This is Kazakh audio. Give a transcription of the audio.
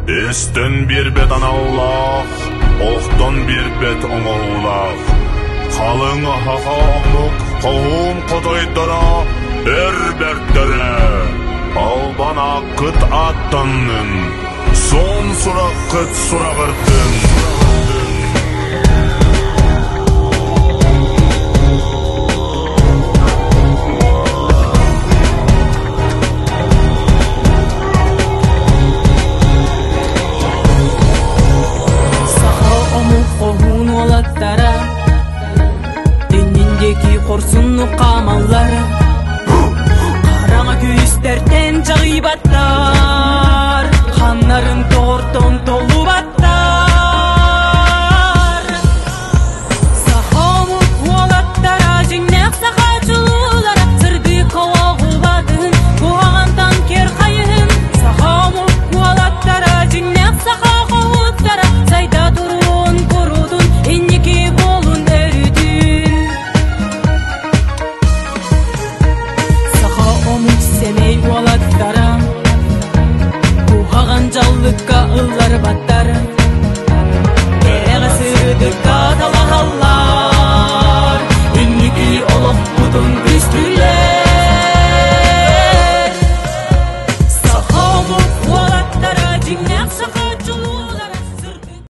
Esten bir bet anallah, oqtan bir bet oңoğulaq. Қалың хақамық, қауым қодайдара, әрбәрттәрі. Албана қыт аттанның, сон сұрақ қыт сұрағырдың. Деніндегі қорсыны қамалары Қараңа күйістерден жағибаттар Қанарын тоғыртын толу баттар Сақамы қуалаттара жеңнәк сақачылылара Сырды қауағу бадын бұғағантан кер қайын Сақамы қуалаттара жеңнәк сақақуыттара Сайда тұруын көрудun еннеке болун Семей уалаттара Кухаган жаллыкка ыллар баттары Эреға сырдыкка талағалар Үннеки олық бұдын күстү